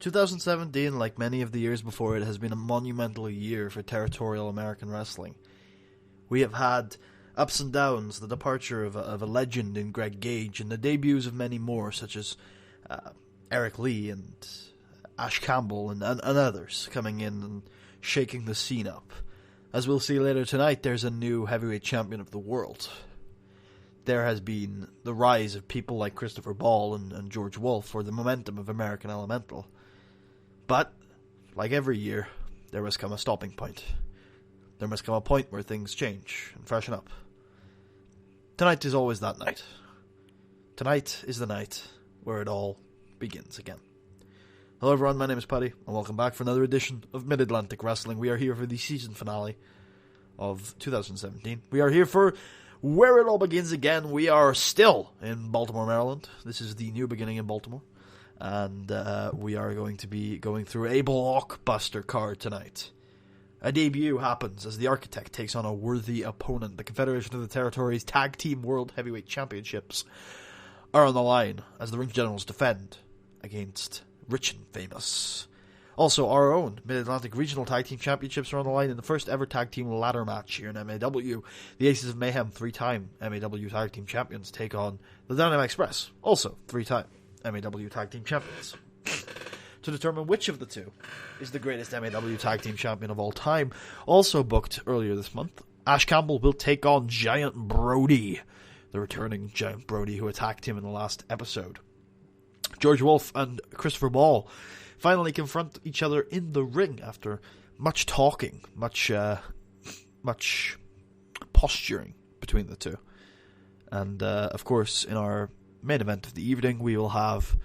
2017, like many of the years before it, has been a monumental year for territorial American wrestling. We have had ups and downs, the departure of a legend in Greg Gage, and the debuts of many more, such as Eric Lee and Ash Campbell and others coming in and shaking the scene up. As we'll see later tonight, there's a new heavyweight champion of the world. There has been the rise of people like Christopher Ball and George Woolf, or the momentum of American Elemental. But, like every year, there must come a stopping point. There must come a point where things change and freshen up. Tonight is always that night. Tonight is the night where it all begins again. Hello everyone, my name is Paddy, and welcome back for another edition of Mid-Atlantic Wrestling. We are here for the season finale of 2017. We are here for where it all begins again. We are still in Baltimore, Maryland. This is the new beginning in Baltimore. And we are going to be going through a blockbuster card tonight. A debut happens as the Architect takes on a worthy opponent. The Confederation of the Territories Tag Team World Heavyweight Championships are on the line as the Ring Generals defend against Rich and Famous. Also, our own Mid-Atlantic Regional Tag Team Championships are on the line in the first ever Tag Team Ladder match here in MAW. The Aces of Mayhem, 3-time MAW Tag Team Champions, take on the Dynamite Express, also 3-time MAW Tag Team Champions. To determine which of the two is the greatest MAW Tag Team Champion of all time, also booked earlier this month, Ash Campbell will take on Giant Brody, the returning Giant Brody who attacked him in the last episode. George Woolf and Christopher Ball finally confront each other in the ring after much talking, much posturing between the two. And, of course, in our main event of the evening, we will have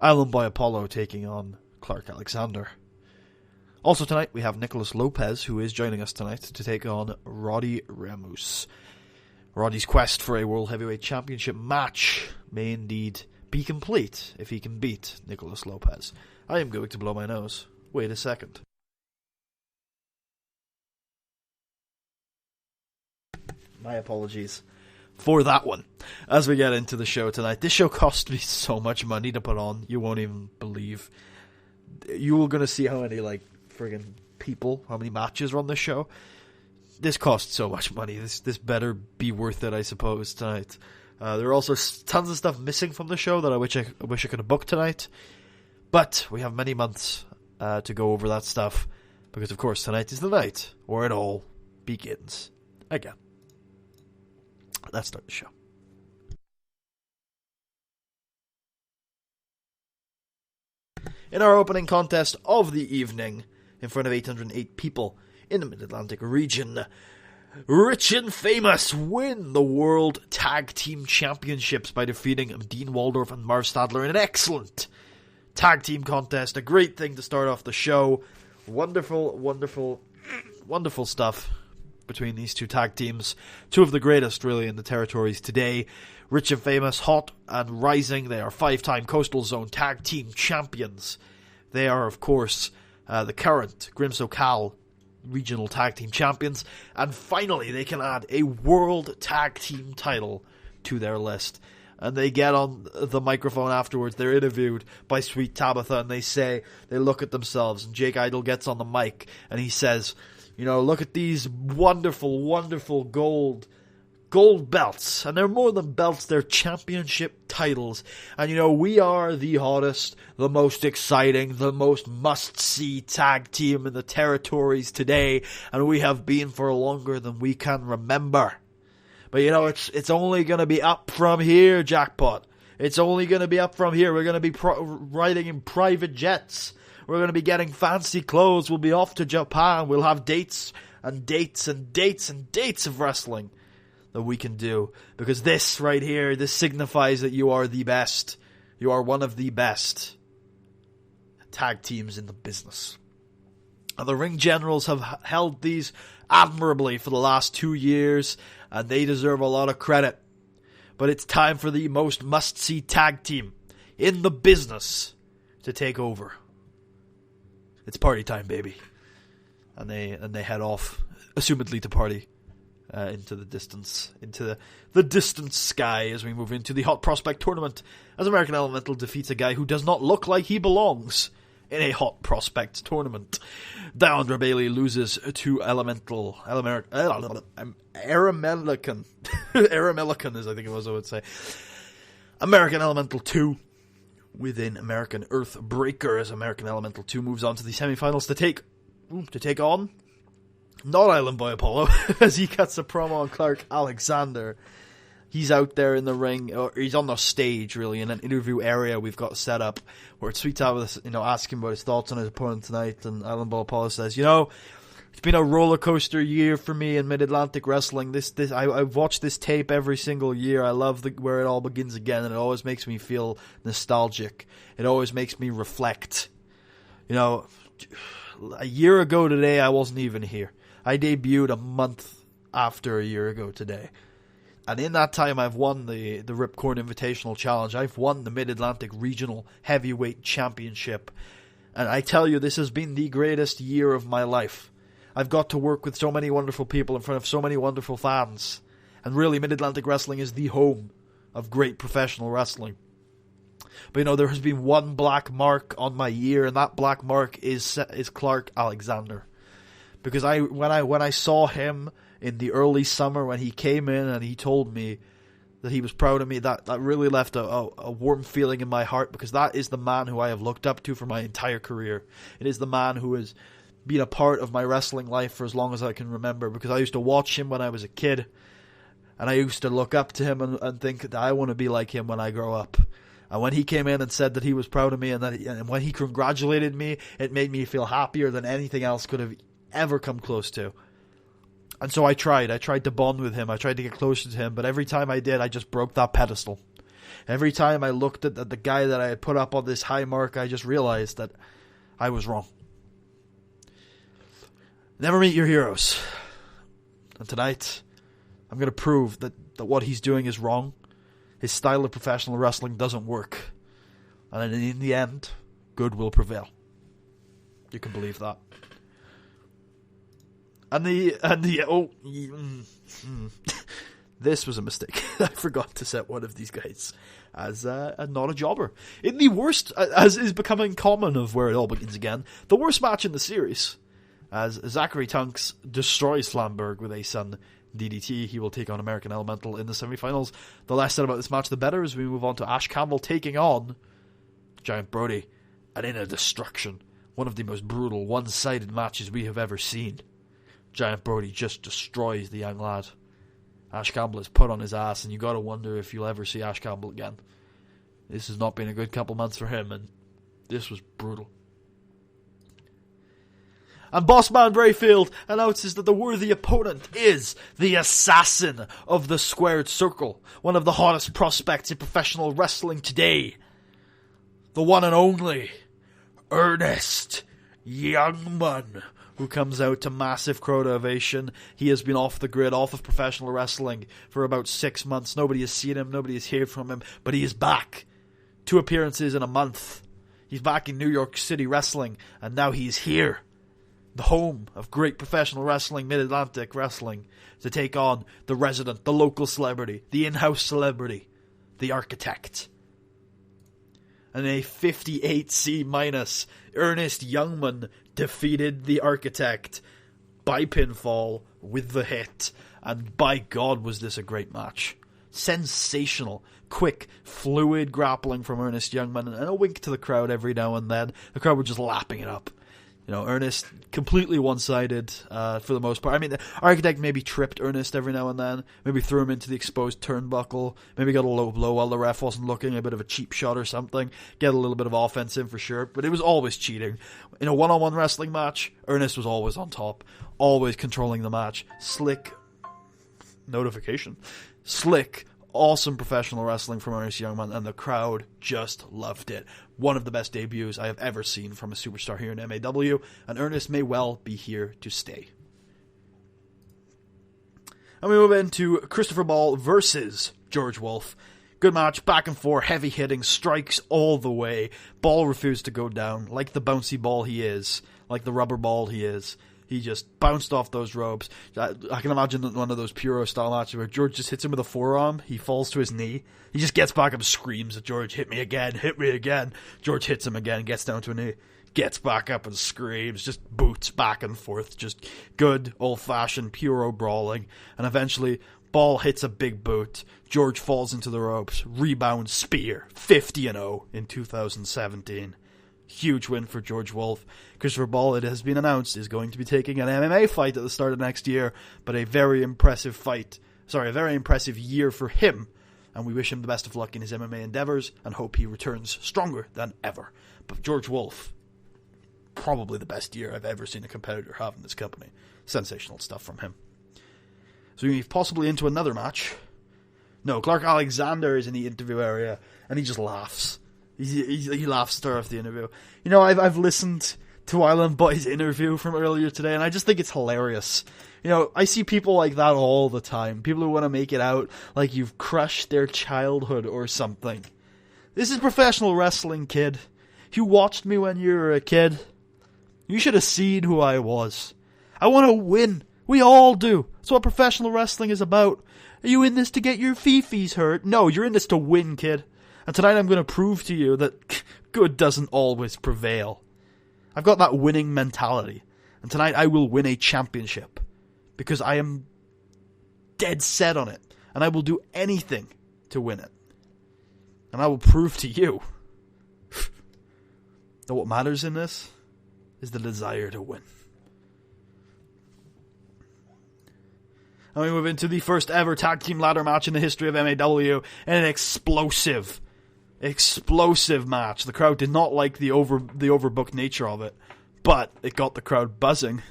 Island Boy Apollo taking on Clark Alexander. Also tonight, we have Nicholas Lopez, who is joining us tonight to take on Roddy Ramos. Roddy's quest for a World Heavyweight Championship match may indeed be complete if he can beat Nicholas Lopez. I am going to blow my nose. Wait a second. My apologies for that one. As we get into the show tonight, this show cost me so much money to put on, you won't even believe. You are going to see how many, friggin' people, how many matches are on this show. This cost so much money. This better be worth it, I suppose, tonight. There are also tons of stuff missing from the show that I wish I could have booked tonight. But we have many months to go over that stuff, because of course tonight is the night where it all begins again. Let's start the show. In our opening contest of the evening, in front of 808 people in the Mid-Atlantic region, Rich and Famous win the World Tag Team Championships by defeating Dean Waldorf and Marv Stadler in an excellent tag team contest. A great thing to start off the show. Wonderful, wonderful, wonderful stuff between these two tag teams. Two of the greatest, really, in the territories today. Rich and Famous, hot and rising. They are 5-time Coastal Zone Tag Team Champions. They are, of course, the current Grim SoCal Regional Tag Team Champions. And finally, they can add a World Tag Team title to their list. And they get on the microphone afterwards. They're interviewed by Sweet Tabitha, and they look at themselves. And Jake Idol gets on the mic, and he says, look at these wonderful, wonderful gold belts. And they're more than belts, they're championship titles. And we are the hottest, the most exciting, the most must-see tag team in the territories today. And we have been for longer than we can remember. But it's only going to be up from here, Jackpot. It's only going to be up from here. We're going to be riding in private jets. We're going to be getting fancy clothes. We'll be off to Japan. We'll have dates and dates and dates and dates of wrestling that we can do. Because this right here, this signifies that you are the best. You are one of the best tag teams in the business. And the Ring Generals have held these admirably for the last 2 years, and they deserve a lot of credit. But it's time for the most must-see tag team in the business to take over. It's party time, baby. And they head off, assumedly to party, into the distance, into the distant sky as we move into the Hot Prospect Tournament, as American Elemental defeats a guy who does not look like he belongs in a Hot Prospects tournament. Deandra Bailey loses to Aramelican. Aramelican is, I think it was, I would say. American Elemental 2 within American Earthbreaker, as American Elemental 2 moves on to the semifinals to take on not Island Boy Apollo, as he cuts a promo on Clark Alexander. He's out there in the ring, or he's on the stage, really, in an interview area we've got set up, where Sweet Tab was, asking about his thoughts on his opponent tonight, and Island Boy Apollo says, it's been a roller coaster year for me in Mid-Atlantic Wrestling. I've watched this tape every single year. I love where it all begins again, and it always makes me feel nostalgic. It always makes me reflect. A year ago today, I wasn't even here. I debuted a month after a year ago today. And in that time, I've won the Ripcorn Invitational Challenge. I've won the Mid-Atlantic Regional Heavyweight Championship. And I tell you, this has been the greatest year of my life. I've got to work with so many wonderful people in front of so many wonderful fans. And really, Mid-Atlantic Wrestling is the home of great professional wrestling. But there has been one black mark on my year, and that black mark is Clark Alexander. Because when I saw him in the early summer, when he came in and he told me that he was proud of me, that really left a warm feeling in my heart, because that is the man who I have looked up to for my entire career. It is the man who has been a part of my wrestling life for as long as I can remember, because I used to watch him when I was a kid, and I used to look up to him and think that I want to be like him when I grow up. And when he came in and said that he was proud of me, and when he congratulated me, it made me feel happier than anything else could have ever come close to. And so I tried to bond with him, I tried to get closer to him, but every time I did, I just broke that pedestal. Every time I looked at the guy that I had put up on this high mark, I just realized that I was wrong. Never meet your heroes. And tonight, I'm going to prove that what he's doing is wrong. His style of professional wrestling doesn't work. And in the end, good will prevail. You can believe that. This was a mistake. I forgot to set one of these guys as not a jobber. In the worst, as is becoming common of Where It All Begins Again, the worst match in the series, as Zachary Tunks destroys Flamberg with a Sun DDT. He will take on American Elemental in the semifinals. The less said about this match, the better, as we move on to Ash Campbell taking on Giant Brody, and in a destruction, one of the most brutal, one-sided matches we have ever seen. Giant Brody just destroys the young lad. Ash Campbell is put on his ass, and you gotta wonder if you'll ever see Ash Campbell again. This has not been a good couple months for him, and this was brutal. And Bossman Brayfield announces that the worthy opponent is the assassin of the Squared Circle, one of the hottest prospects in professional wrestling today. The one and only Ernest Youngman, who comes out to massive crowd ovation. He has been off the grid, off of professional wrestling for about 6 months. Nobody has seen him, nobody has heard from him, but he is back. 2 appearances in a month. He's back in New York City wrestling, and now he's here. The home of great professional wrestling, Mid-Atlantic Wrestling, to take on the resident, the local celebrity, the in-house celebrity, the Architect. And a 58C-, Ernest Youngman defeated the Architect by pinfall with the hit. And by God, was this a great match. Sensational, quick, fluid grappling from Ernest Youngman, and a wink to the crowd every now and then. The crowd were just lapping it up. Ernest completely one-sided for the most part. I mean, the Architect maybe tripped Ernest every now and then, maybe threw him into the exposed turnbuckle, maybe got a low blow while the ref wasn't looking, a bit of a cheap shot or something, get a little bit of offense in for sure, but it was always cheating. In a one-on-one wrestling match, Ernest was always on top, always controlling the match. Slick, awesome professional wrestling from Ernest Youngman, and the crowd just loved it. One of the best debuts I have ever seen from a superstar here in MAW, and Ernest may well be here to stay. And we move into Christopher Ball versus George Woolf. Good match, back and forth, heavy hitting, strikes all the way. Ball refused to go down, like the bouncy ball he is, like the rubber ball he is. He just bounced off those ropes. I can imagine one of those Puro-style matches where George just hits him with a forearm. He falls to his knee. He just gets back up and screams at George, hit me again, hit me again. George hits him again, gets down to a knee. gets back up and screams, just boots back and forth, just good old-fashioned puro brawling, and eventually Ball hits a big boot, George falls into the ropes, rebound spear, 50-0 in 2017. Huge win for George Woolf. Christopher Ball, it has been announced, is going to be taking an MMA fight at the start of next year, but a very impressive year for him, and we wish him the best of luck in his MMA endeavors and hope he returns stronger than ever. But George Woolf, probably the best year I've ever seen a competitor have in this company. Sensational stuff from him. So we move possibly into another match. No, Clark Alexander is in the interview area, and he just laughs. He laughs to start off the interview. You know, I've listened to Island Boy's interview from earlier today, and I just think it's hilarious. You know, I see people like that all the time. People who want to make it out like you've crushed their childhood or something. This is professional wrestling, kid. You watched me when you were a kid. You should have seen who I was. I want to win. We all do. That's what professional wrestling is about. Are you in this to get your fifis hurt? No, you're in this to win, kid. And tonight I'm going to prove to you that good doesn't always prevail. I've got that winning mentality. And tonight I will win a championship. Because I am dead set on it. And I will do anything to win it. And I will prove to you that what matters in this is the desire to win. And we move into the first ever tag team ladder match in the history of MAW. And an explosive match. The crowd did not like the overbooked nature of it. But it got the crowd buzzing.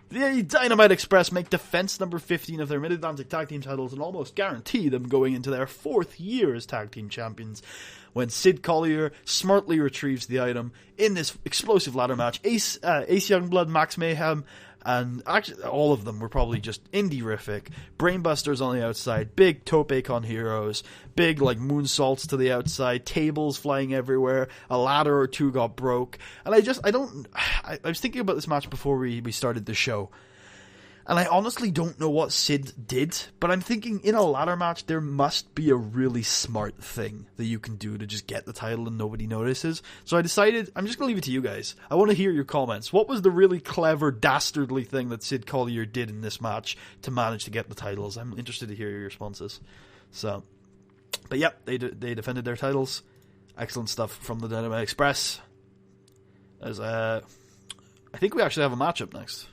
The Dynamite Express make defense number 15 of their Mid-Atlantic Tag Team titles and almost guarantee them going into their 4th year as Tag Team Champions when Sid Collier smartly retrieves the item in this explosive ladder match. Ace Youngblood, Max Mayhem, and actually all of them were probably just indie-rific. Brainbusters on the outside, big Tope-Con heroes, big like moonsaults to the outside, tables flying everywhere, a ladder or two got broke. And I was thinking about this match before we started the show. And I honestly don't know what Sid did, but I'm thinking in a ladder match there must be a really smart thing that you can do to just get the title and nobody notices. So I decided, I'm just going to leave it to you guys. I want to hear your comments. What was the really clever, dastardly thing that Sid Collier did in this match to manage to get the titles? I'm interested to hear your responses. So, but yep, they defended their titles. Excellent stuff from the Dynamite Express. I think we actually have a matchup next.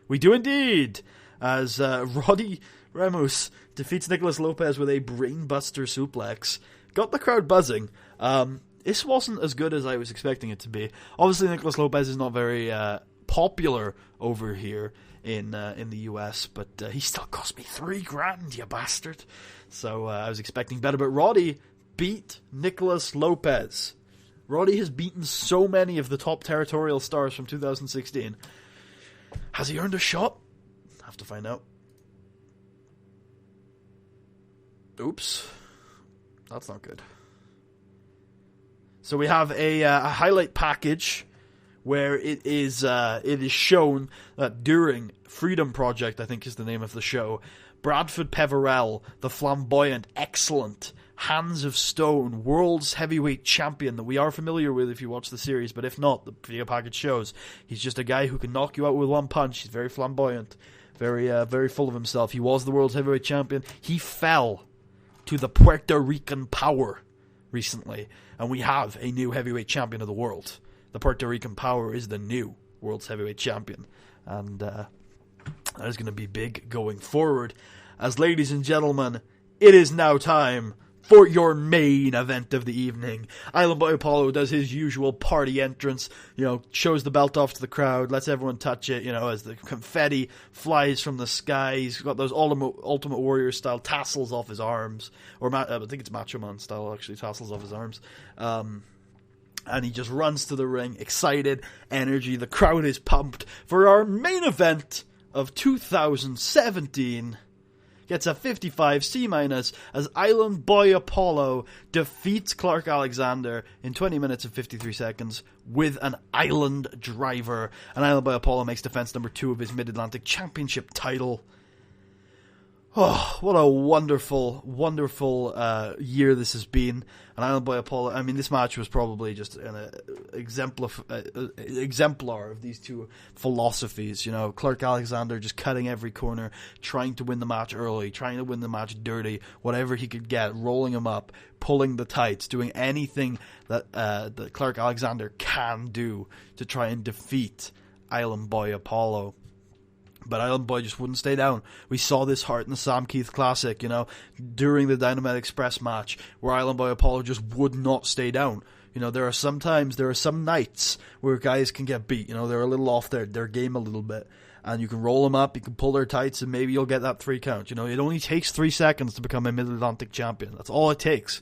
We do indeed, as Roddy Ramos defeats Nicholas Lopez with a brainbuster suplex. Got the crowd buzzing. This wasn't as good as I was expecting it to be. Obviously, Nicholas Lopez is not very popular over here in the US, but he still cost me $3,000, you bastard. So I was expecting better, but Roddy beat Nicholas Lopez. Roddy has beaten so many of the top territorial stars from 2016. Has he earned a shot? Have to find out. Oops. That's not good. So we have a highlight package where it is shown that during Freedom Project, I think is the name of the show, Bradford Peverell, the flamboyant, excellent, Hands of Stone, world's heavyweight champion that we are familiar with if you watch the series, but if not, the video package shows. He's just a guy who can knock you out with one punch. He's very flamboyant, very full of himself. He was the world's heavyweight champion. He fell to the Puerto Rican Power recently, and we have a new heavyweight champion of the world. The Puerto Rican Power is the new world's heavyweight champion, and that is going to be big going forward. As ladies and gentlemen, it is now time for your main event of the evening. Island Boy Apollo does his usual party entrance, shows the belt off to the crowd, lets everyone touch it, as the confetti flies from the sky. He's got those Ultimate Warrior style tassels off his arms, or I think it's Macho Man style actually, tassels off his arms. And he just runs to the ring, excited, energy, the crowd is pumped for our main event of 2017. Gets a 55 C- as Island Boy Apollo defeats Clark Alexander in 20 minutes and 53 seconds with an Island Driver. And Island Boy Apollo makes defense number 2 of his Mid-Atlantic Championship title. Oh, what a wonderful, wonderful year this has been. And Island Boy Apollo, I mean, this match was probably just an exemplar of these two philosophies. You know, Clark Alexander just cutting every corner, trying to win the match early, trying to win the match dirty, whatever he could get, rolling him up, pulling the tights, doing anything that Clark Alexander can do to try and defeat Island Boy Apollo. But Island Boy just wouldn't stay down. We saw this heart in the Sam Keith Classic, you know, during the Dynamite Express match, where Island Boy Apollo just would not stay down. You know, there are some nights where guys can get beat. You know, they're a little off their game a little bit. And you can roll them up, you can pull their tights, and maybe you'll get that 3 count. You know, it only takes 3 seconds to become a Mid-Atlantic champion. That's all it takes.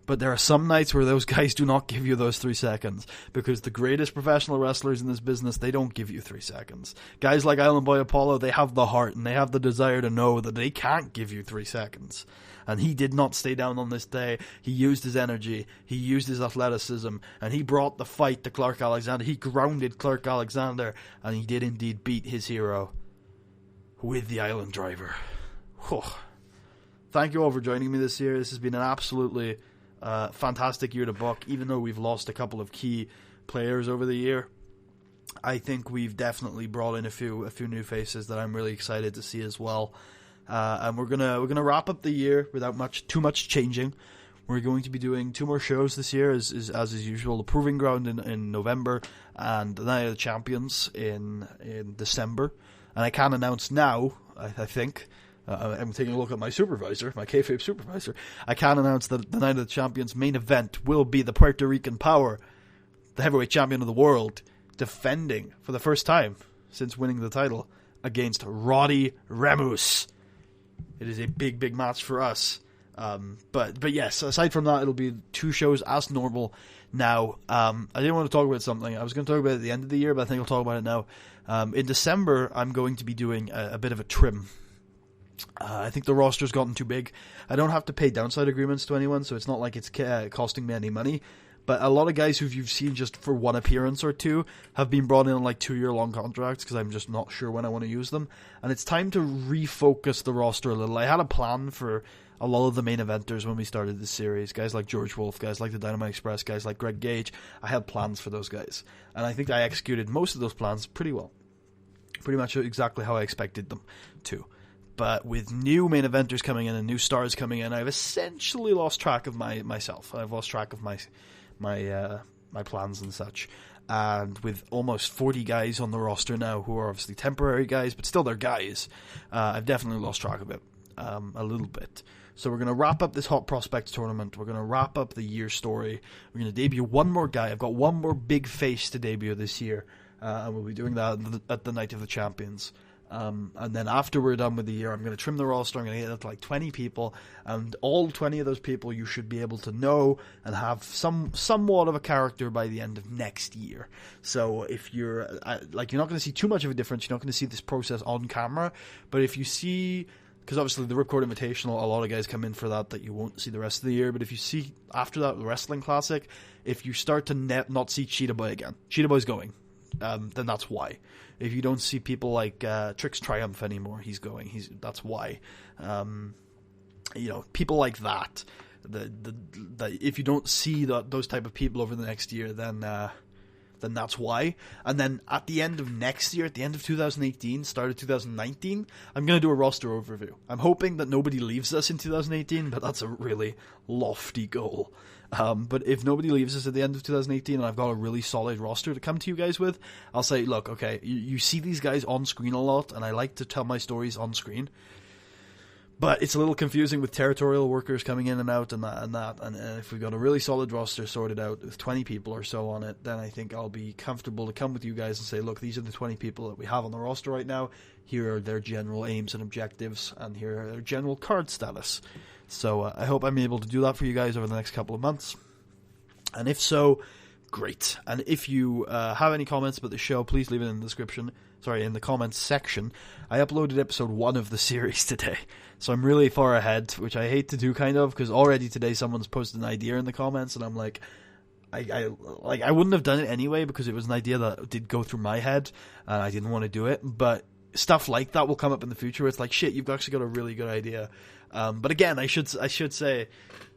But there are some nights where those guys do not give you those 3 seconds. Because the greatest professional wrestlers in this business, they don't give you 3 seconds. Guys like Island Boy Apollo, they have the heart and they have the desire to know that they can't give you 3 seconds. And he did not stay down on this day. He used his energy, he used his athleticism, and he brought the fight to Clark Alexander. He grounded Clark Alexander, and he did indeed beat his hero with the Island Driver. Whew. Thank you all for joining me this year. This has been an absolutely fantastic year to book. Even though we've lost a couple of key players over the year, I think we've definitely brought in a few new faces that I'm really excited to see as well. And we're gonna wrap up the year without too much changing. We're going to be doing 2 more shows this year, as is usual. The Proving Ground in November, and the Night of the Champions in December. And I can announce now, I think. I'm taking a look at my supervisor, my kayfabe supervisor. I can announce that the Night of the Champions main event will be the Puerto Rican Power, the heavyweight champion of the world, defending for the first time since winning the title against Roddy Ramos. It is a big, big match for us. But yes, aside from that, it'll be 2 shows as normal now. I didn't want to talk about something. I was going to talk about it at the end of the year, but I think I'll talk about it now. In December, I'm going to be doing a bit of a trim. I think the roster's gotten too big. I don't have to pay downside agreements to anyone, so it's not like it's costing me any money. But a lot of guys who you've seen just for 1 appearance or 2 have been brought in on like 2-year-long contracts because I'm just not sure when I want to use them. And it's time to refocus the roster a little. I had a plan for a lot of the main eventers when we started this series. Guys like George Woolf, guys like the Dynamite Express, guys like Greg Gage. I had plans for those guys. And I think I executed most of those plans pretty well. Pretty much exactly how I expected them to. But with new main eventers coming in and new stars coming in, I've essentially lost track of myself. I've lost track of my plans and such. And with almost 40 guys on the roster now, who are obviously temporary guys, but still they're guys, I've definitely lost track of it a little bit. So we're going to wrap up this Hot Prospects tournament. We're going to wrap up the year story. We're going to debut one more guy. I've got one more big face to debut this year, and we'll be doing that at the Night of the Champions. And then after we're done with the year, I'm going to trim the roster. I'm going to get it to like 20 people, and all 20 of those people you should be able to know and have somewhat of a character by the end of next year. So if you're you're not going to see too much of a difference. You're not going to see this process on camera, but if you see, because obviously the Ripcord Invitational, a lot of guys come in for that you won't see the rest of the year. But if you see after that Wrestling Classic, if you start to not see Cheetah Boy again, Cheetah Boy's going. Then that's why. If you don't see people like Trix Triumph anymore, he's going. That's why. People like that. If you don't see those type of people over the next year, then that's why. And then at the end of next year, at the end of 2018, start of 2019, I'm going to do a roster overview. I'm hoping that nobody leaves us in 2018, but that's a really lofty goal. But if nobody leaves us at the end of 2018 and I've got a really solid roster to come to you guys with, I'll say, look, okay, you see these guys on screen a lot, and I like to tell my stories on screen. But it's a little confusing with territorial workers coming in and out and that. And if we've got a really solid roster sorted out with 20 people or so on it, then I think I'll be comfortable to come with you guys and say, look, these are the 20 people that we have on the roster right now. Here are their general aims and objectives, and here are their general card status. So I hope I'm able to do that for you guys over the next couple of months. And if so, great. And if you have any comments about the show, please leave it in the comments section. I uploaded episode 1 of the series today, so I'm really far ahead, which I hate to do kind of, because already today someone's posted an idea in the comments, and I'm like, I wouldn't have done it anyway, because it was an idea that did go through my head, and I didn't want to do it, but stuff like that will come up in the future. Where it's like, shit, you've actually got a really good idea. But again, I should say,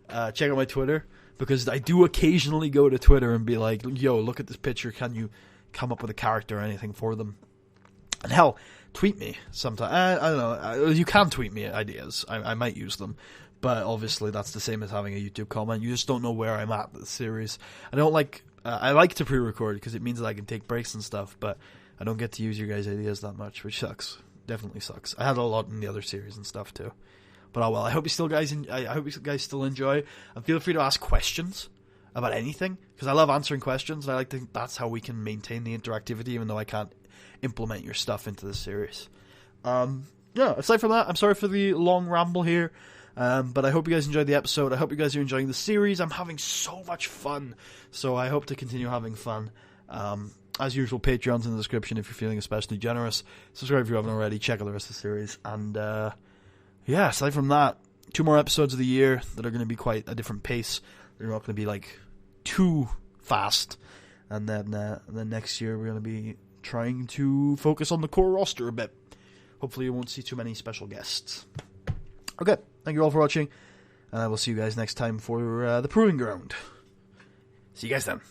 check out my Twitter, because I do occasionally go to Twitter and be like, yo, look at this picture. Can you come up with a character or anything for them? And hell, tweet me sometime. I don't know. You can tweet me ideas. I might use them. But obviously that's the same as having a YouTube comment. You just don't know where I'm at with the series. I like to pre-record because it means that I can take breaks and stuff, but I don't get to use your guys' ideas that much, which sucks. Definitely sucks. I had a lot in the other series and stuff too. But oh well, I hope you guys still enjoy. And feel free to ask questions about anything, because I love answering questions, and I like to think that's how we can maintain the interactivity, even though I can't implement your stuff into the series. Aside from that, I'm sorry for the long ramble here. But I hope you guys enjoyed the episode. I hope you guys are enjoying the series. I'm having so much fun, so I hope to continue having fun. As usual, Patreon's in the description if you're feeling especially generous. Subscribe if you haven't already. Check out the rest of the series. And aside from that, 2 more episodes of the year that are going to be quite a different pace. They're not going to be like too fast. And then next year we're going to be trying to focus on the core roster a bit. Hopefully you won't see too many special guests. Okay, thank you all for watching, and I will see you guys next time for the Proving Ground. See you guys then.